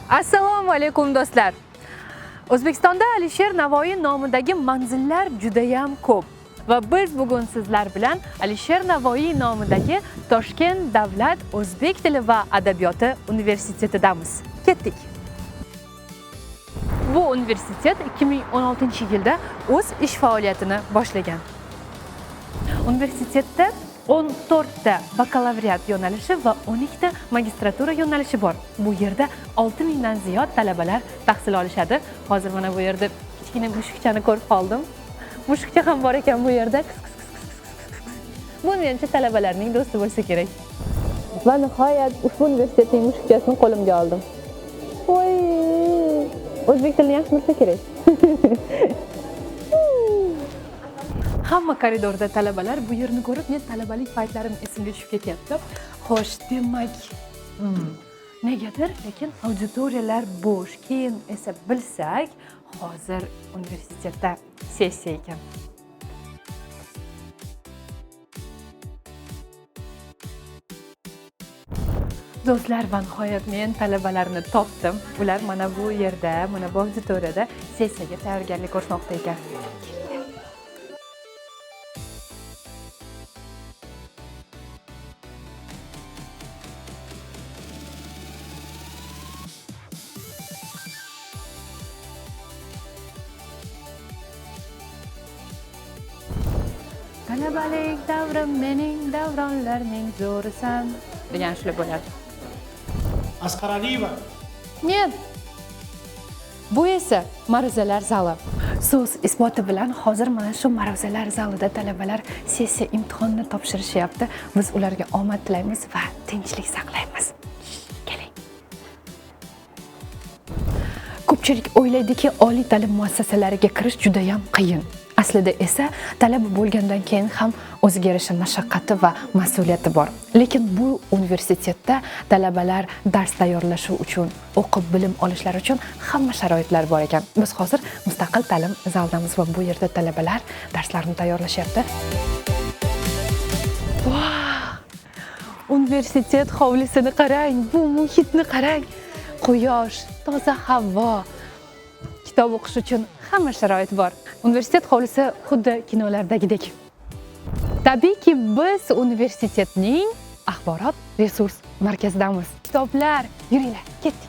Assalomu alaykum do'stlar. O'zbekistonda Alisher Navoiy nomidagi manzillar juda ham ko'p va biz bugun sizlar bilan Alisher Navoiy nomidagi Toshkent davlat o'zbek tili va adabiyoti universitetidamiz. Ketdik. Bu universitet 2016-yilda o'z ish faoliyatini boshlagan. Universitetda 14 ta bakalavriat yo'nalishi va 12 ta magistratura yo'nalishi bor. Bu yerda 6000 dan ziyod talabalar tahsil olishadi. Hozir mana bu yerda kichkina mushukchani ko'rib qoldim. Mushukcha ham bor ekan bu yerda. Bu menimcha talabalarning do'sti bo'lsa kerak. Va nihoyat ushbu universitetning mushukchasini qo'limga oldim. Voy! O'zbek tilini yaxshi bilsa kerak. Hamma koridorda talabalar, bu yerni ko'rib men talabalik paytlarim esimga tushib ketyapti. Xo'sh, demak, negadir, lekin auditoriyalar bo'sh. Keyin esa bilsak, hozir universitetda sessiya ekan. Do'stlar, va nihoyat men talabalarni topdim. Ular mana bu yerda, mana bu auditoriyada sessiyaga tayyorgarlik ko'rmoqda ekan. Talabalik davrim mening, davronlarning zo'risan degan shular bo'ladi. Asqar Aliyeva. Нет. Bu esa ma'ruzalar zali. So'z isboti bilan hozir mana shu ma'ruzalar zalida talabalar sessiya imtihonini topshirishyapti. Biz ularga omad tilaymiz va tinchlik saqlaymiz. Keling. Ko'pchilik o'ylaydiki, oliy ta'lim muassasalariga kirish juda ham qiyin. Aslida esa talaba bo'lgandan keyin ham o'ziga yarasha mashaqqati va mas'uliyati bor. Lekin bu universitetda talabalar dars tayyorlashi uchun, o'qib bilim olishlari uchun hamma sharoitlar bor ekan. Biz hozir mustaqil ta'lim zalidamiz va bu yerda talabalar darslarni tayyorlashyapti. Universitet hovlisini qarang, bu muhitni qarang. Quyosh, toza havo. Kitob o'qish uchun hamma sharoit bor. Universitet hovlisi xuddi kinolardagidek. Tabiiyki, biz universitetning axborot resurs markazidamiz. Kitoblar, yuringlar, ketdik.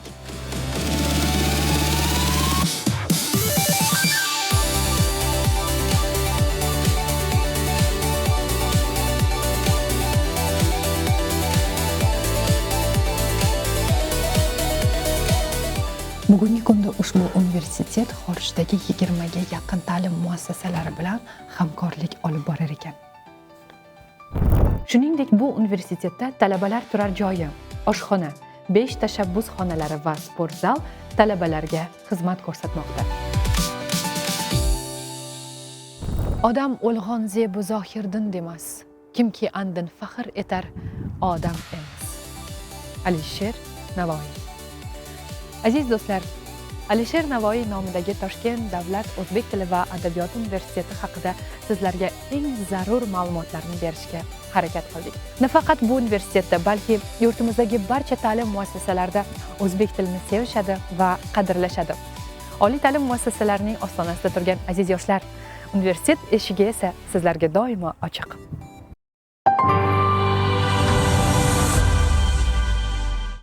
Bugungi kunda ushbu universitet xorijdagi 20 ga yaqin ta'lim muassasalari bilan hamkorlik olib borar ekan. Shuningdek, bu universitetda talabalar turar joyi, oshxona, 5 tashabbus xonalari va sport zal talabalarga xizmat ko'rsatmoqda. Odam o'lg'on zebu zohirdin demas. Kimki andin faxr etar, odam emas. Alisher Navoiy. Aziz do'stlar, Alisher Navoiy nomidagi Toshkent davlat o'zbek tili va adabiyoti universiteti haqida sizlarga eng zarur ma'lumotlarni berishga harakat qildik. Nafaqat bu universitetda, balki yurtimizdagi barcha ta'lim muassasalarida o'zbek tilini sevishadi va qadrlashadi. Oliy ta'lim muassasalarining ostonasida turgan aziz yoshlar, universitet eshigi esa sizlarga doimo ochiq.